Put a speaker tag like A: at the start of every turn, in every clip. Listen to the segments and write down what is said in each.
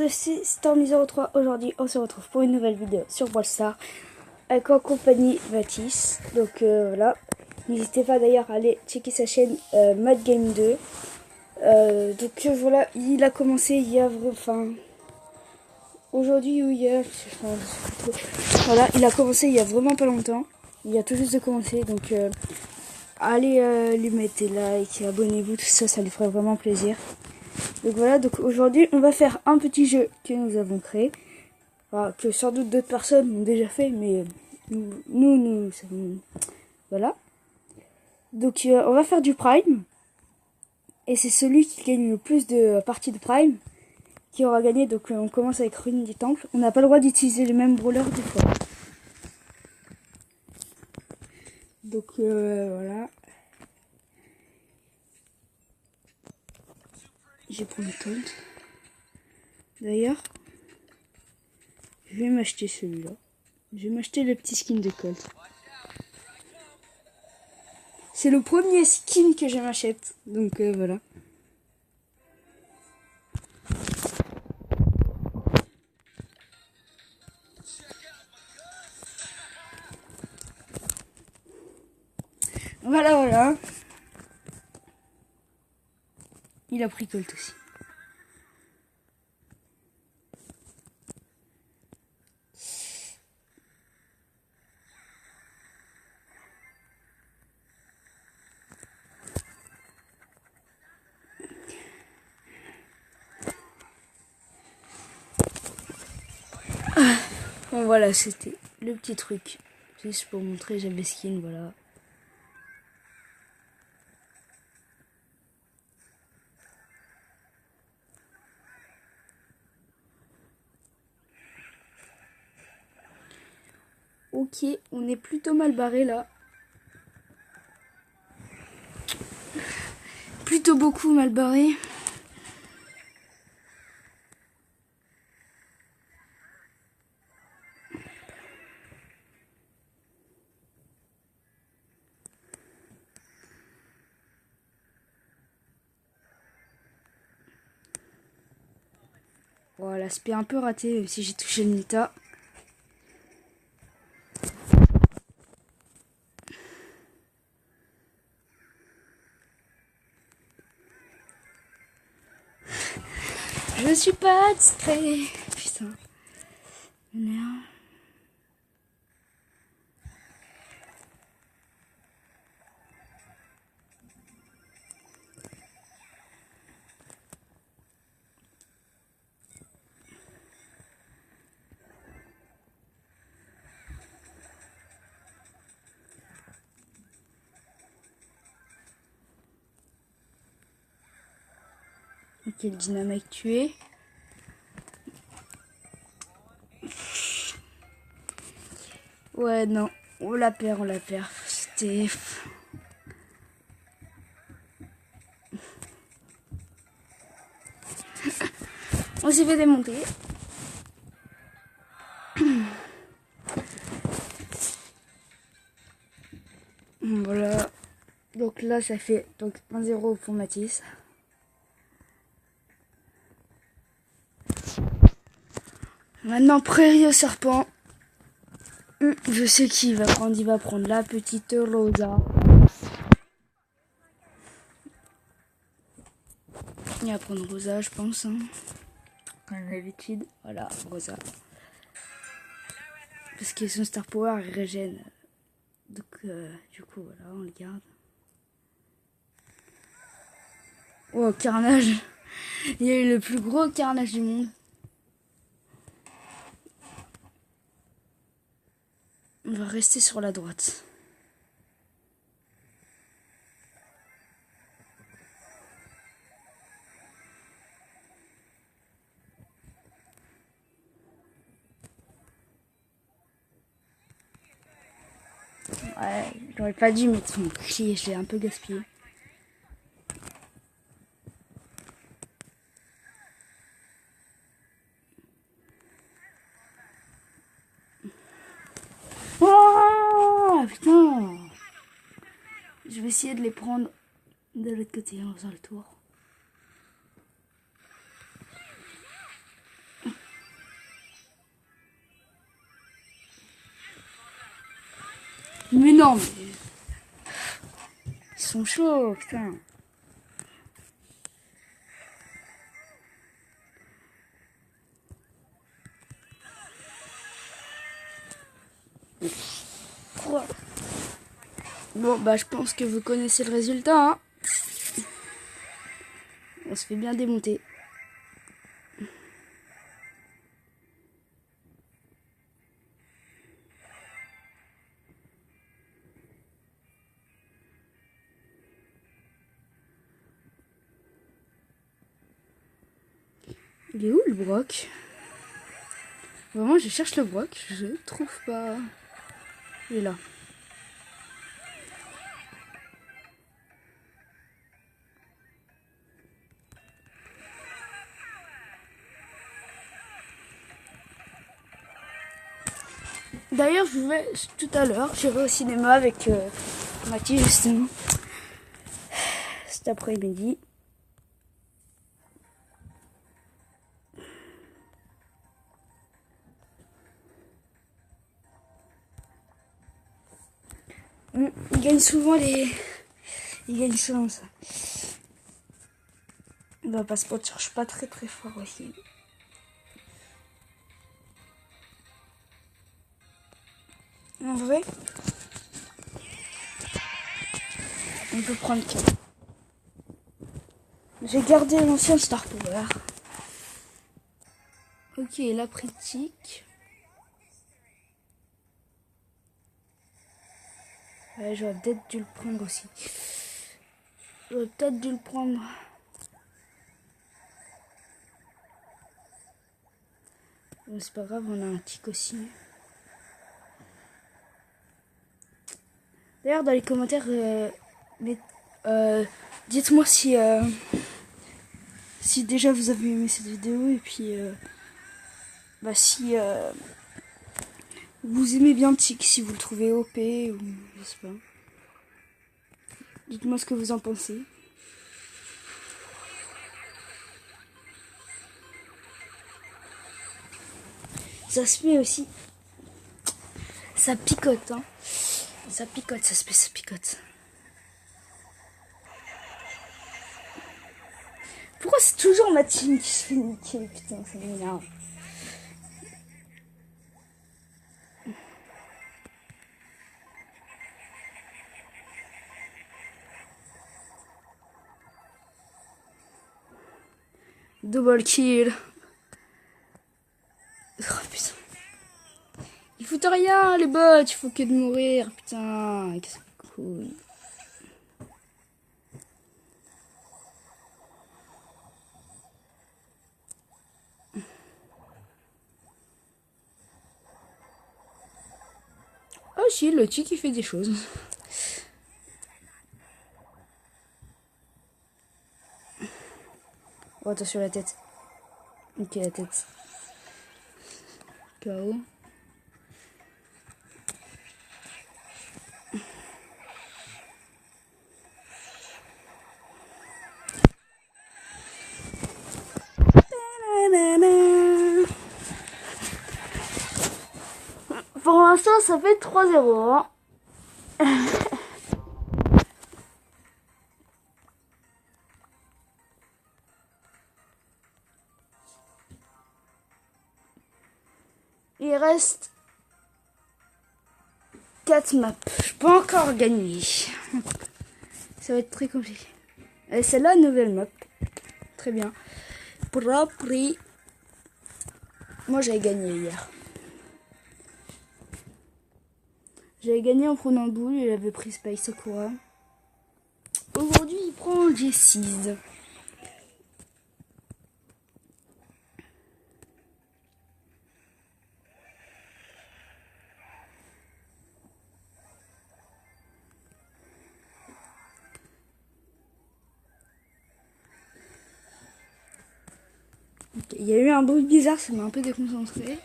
A: monde, c'est Storm03. Aujourd'hui, on se retrouve pour une nouvelle vidéo sur Brawl Stars avec en compagnie Mathis. Donc voilà, n'hésitez pas d'ailleurs à aller checker sa chaîne Mad Game 2. Donc voilà, il a commencé il y a aujourd'hui ou hier, voilà, il a commencé il y a vraiment pas longtemps. Il y a tout juste de commencer, donc allez lui mettre des likes, abonnez-vous, tout ça, ça lui ferait vraiment plaisir. Donc voilà, donc aujourd'hui on va faire un petit jeu que nous avons créé, enfin, que sans doute d'autres personnes ont déjà fait, mais nous savons. Voilà. Donc on va faire du Prime, et c'est celui qui gagne le plus de parties de Prime qui aura gagné. Donc on commence avec Ruine du Temple. On n'a pas le droit d'utiliser le même brawler deux fois. Donc voilà. J'ai pris une Colt. D'ailleurs, je vais m'acheter celui-là. Je vais m'acheter le petit skin de Colt. C'est le premier skin que je m'achète. Donc voilà. Voilà. Il a pris Colt aussi. Bon voilà, c'était le petit truc. Juste pour montrer, j'avais skin, voilà. Ok, on est plutôt mal barré là. Plutôt beaucoup mal barré. Voilà, l'aspect un peu raté, même si j'ai touché le Nita. Je suis pas discret. Putain. Merde. Ok, le dynamite tué. Ouais, non. On la perd. C'était... On s'est fait démonter. Voilà. Donc là, ça fait donc 1-0 pour Mathis. Maintenant, Prairie au serpent. Je sais qui va prendre. Il va prendre la petite Rosa. Il va prendre Rosa, je pense. Hein. Comme d'habitude. Voilà, Rosa. Parce que son Star Power il régène. Donc, du coup, voilà, on le garde. Oh, carnage. Il y a eu le plus gros carnage du monde. On va rester sur la droite. Ouais, j'aurais pas dû mettre son bouclier, je l'ai un peu gaspillé. Oh putain! Je vais essayer de les prendre de l'autre côté en faisant le tour. non, mais... Ils sont chauds, putain. Quoi? Bon, bah je pense que vous connaissez le résultat, hein. On se fait bien démonter. Il est où le broc? Vraiment, je cherche le broc, je trouve pas. Il est là. D'ailleurs, je vais tout à l'heure, j'irai au cinéma avec Mathieu justement cet après-midi. Il gagne souvent les... Il gagne souvent ça. Il va pas se mentir, je suis pas très fort aussi. En vrai, on peut prendre 4. J'ai gardé l'ancien Star Power. Ok, la critique. Ouais, j'aurais peut-être dû le prendre aussi. J'aurais peut-être dû le prendre. Mais c'est pas grave, on a un tic aussi. D'ailleurs, dans les commentaires, dites-moi si déjà vous avez aimé cette vidéo et puis si vous aimez bien Tic, si vous le trouvez OP ou je sais pas. Dites-moi ce que vous en pensez. Ça se met aussi. Ça picote, hein. Ça picote, ça picote. Pourquoi c'est toujours ma team qui se fait niquer, putain, ça m'énerve. Double kill. Oh putain. Ils foutent rien, les bots, il faut que de mourir, putain. Qu'est-ce que couille. Oh si, le tic il fait des choses. Oh, attention la tête. Ok, la tête. KO. Pour l'instant, ça fait 3-0. Hein. Il reste 4 maps. Je peux encore gagner. Ça va être très compliqué. Et c'est la nouvelle map. Très bien. Propre. Moi, j'avais gagné hier. J'avais gagné en prenant le boule. Il avait pris Space Sakura. Aujourd'hui, il prend J6. Okay. Il y a eu un bruit bizarre, ça m'a un peu déconcentré.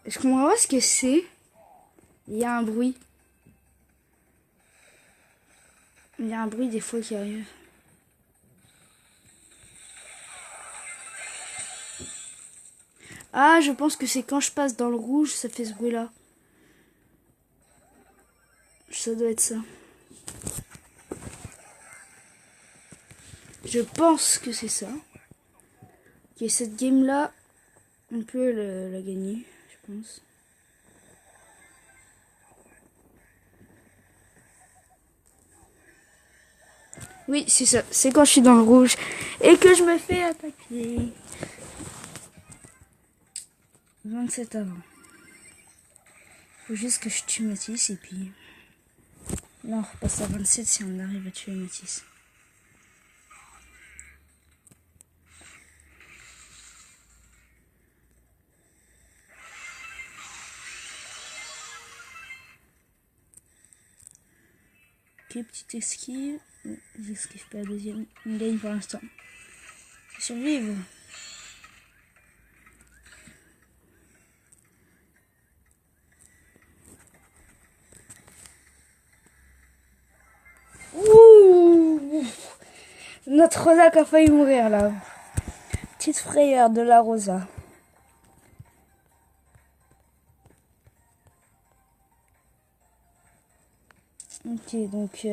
A: Je comprends pas ce que c'est. Il y a un bruit. Il y a un bruit des fois qui arrive. Ah, je pense que c'est quand je passe dans le rouge, ça fait ce bruit-là. Ça doit être ça. Je pense que c'est ça. Ok, cette game-là, on peut la gagner, je pense. Oui, c'est ça. C'est quand je suis dans le rouge et que je me fais attaquer. 27 avant. Faut juste que je tue Mathis et puis... Non, on repasse à 27 si on arrive à tuer Mathis. Ok, petite esquive. J'esquive pas la deuxième. On gagne pour l'instant. Survivre. Ouh, notre Rosa qui a failli mourir là. Petite frayeur de la Rosa. Ok, donc...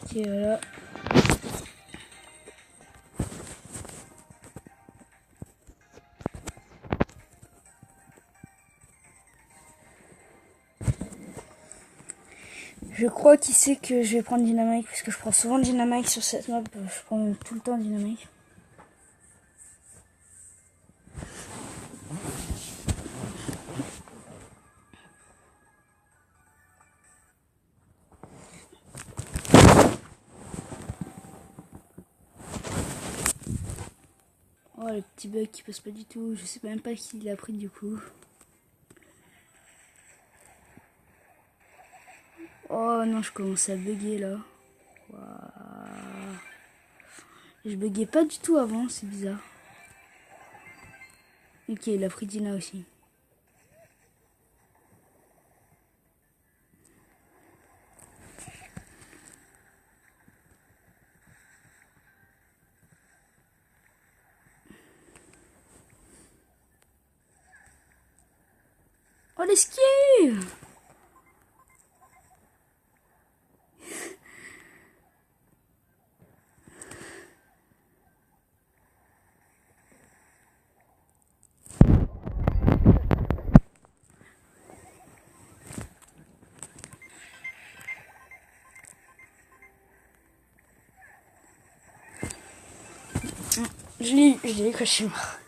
A: Ok, voilà. Je crois qu'il sait que je vais prendre Dynamite, parce que je prends souvent Dynamite sur cette map. Je prends tout le temps Dynamite. Oh, le petit bug qui passe pas du tout. Je sais même pas qui l'a pris du coup. Oh non, je commence à bugger là. Wow. Je buguais pas du tout avant, c'est bizarre. Ok, il a pris Dina aussi. Oh, l'esquive! Je l'ai eu quand je suis mort.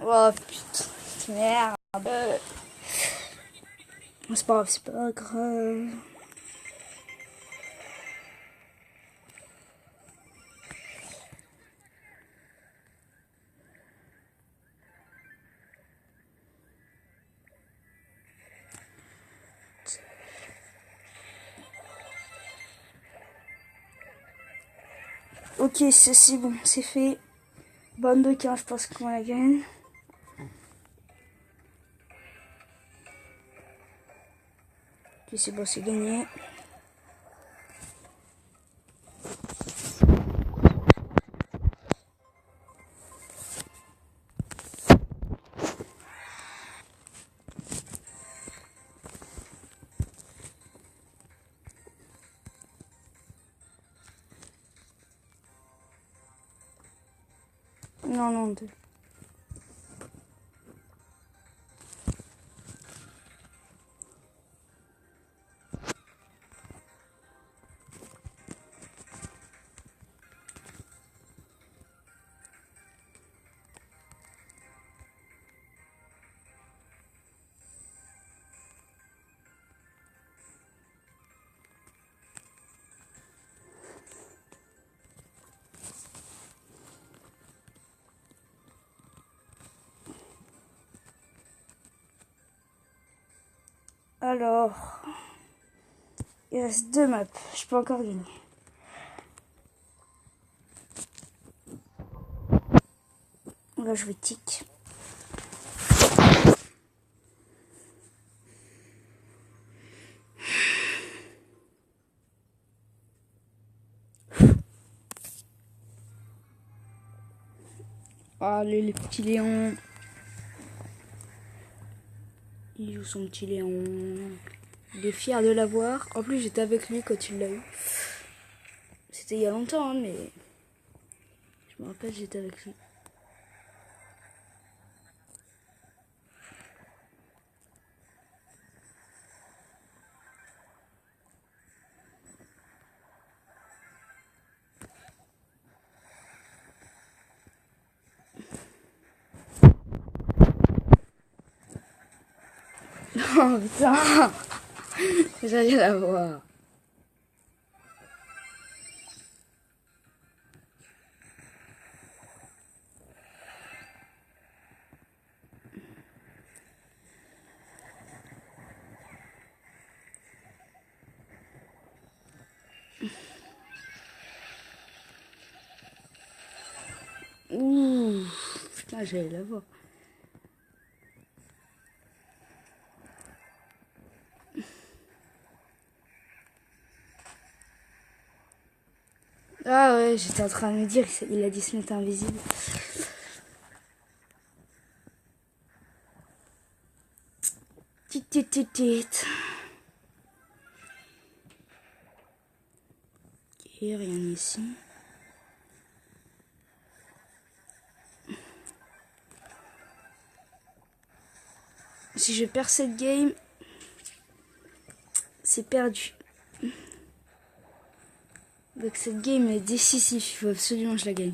A: Oh putain, merde. C'est pas grave, c'est pas grave. Ok, c'est bon, c'est fait. Bonne de 15, je pense qu'on la gagne. Ok, c'est bon, c'est gagné. Non, non, deux. Alors, il reste 2 maps. Je peux encore gagner. On va jouer tic. Allez, les petits Léons. Il joue son petit Léon. Il est fier de l'avoir. En plus, j'étais avec lui quand il l'a eu. C'était il y a longtemps, hein, mais je me rappelle, j'étais avec lui. Oh putain, j'allais la voir. Ouh, putain, j'allais la voir. Ah ouais, j'étais en train de me dire, il a dit se mettre invisible. Tit. Et rien ici. Si je perds cette game, c'est perdu. Donc cette game est décisive, il faut absolument que je la gagne.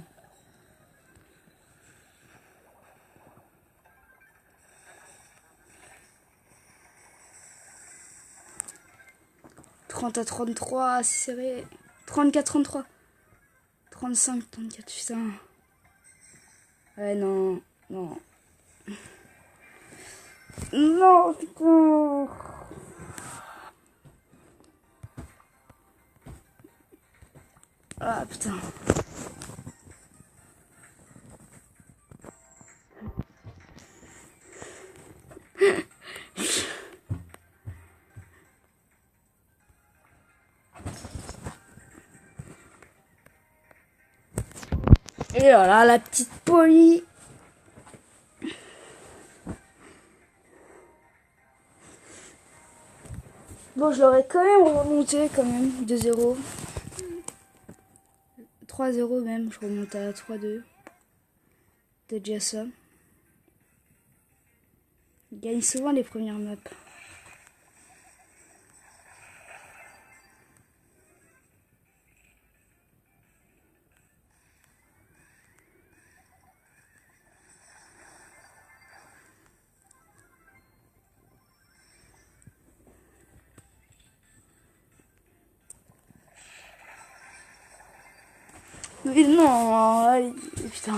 A: « 30-33, c'est serré. 34-33. 35-34, putain. Ouais, non. Non, putain. Ah, putain. Et voilà, la petite Polly. Bon, je l'aurais quand même remonté, 2-0. 3-0 même, je remonte à 3-2. C'est déjà ça. Il gagne souvent les premières maps. Mais non, allez, putain.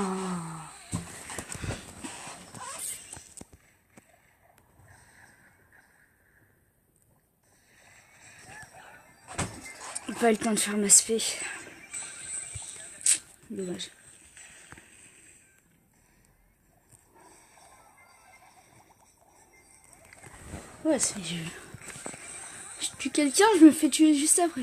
A: Pas le temps de faire ma spé. Dommage. Ouais, c'est je tue quelqu'un, je me fais tuer juste après.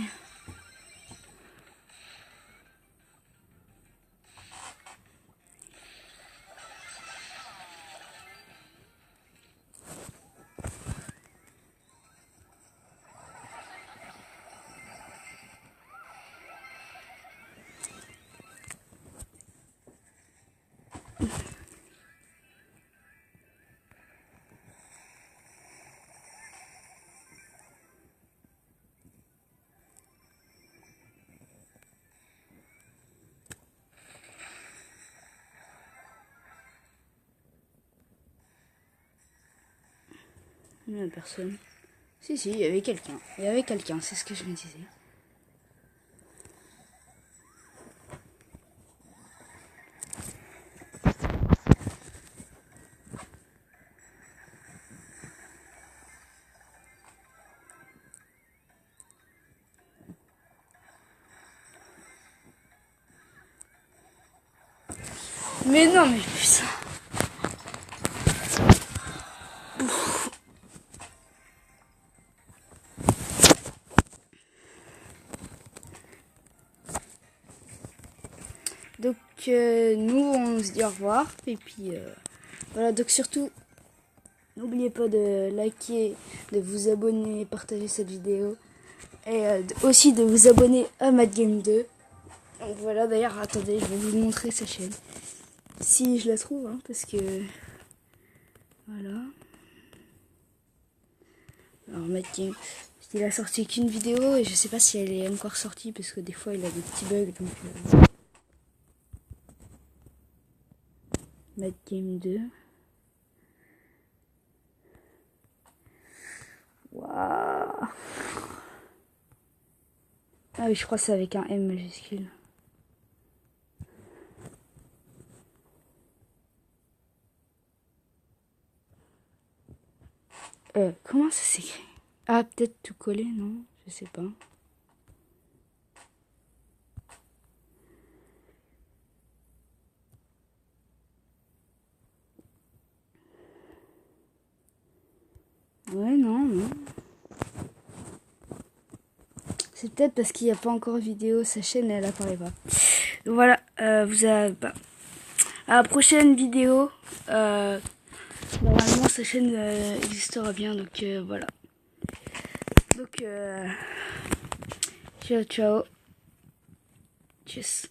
A: Il n'y a personne. Si, il y avait quelqu'un. Il y avait quelqu'un, c'est ce que je me disais. Mais non, mais putain. Donc nous on se dit au revoir et puis voilà, donc surtout n'oubliez pas de liker, de vous abonner, partager cette vidéo et aussi de vous abonner à MattGame2. Donc voilà, d'ailleurs attendez, je vais vous montrer sa chaîne si je la trouve hein, parce que voilà. Alors MattGame, il a sorti qu'une vidéo et je sais pas si elle est encore sortie parce que des fois il a des petits bugs donc MattGame2. Waouh. Ah oui, je crois que c'est avec un M majuscule. Comment ça s'écrit? Ah, peut-être tout coller, non? Je sais pas. Ouais, non. C'est peut-être parce qu'il n'y a pas encore vidéo, sa chaîne elle apparaît pas. Donc voilà, vous avez, à la prochaine vidéo, normalement sa chaîne existera bien, donc voilà. Donc ciao ciao. Tchuss.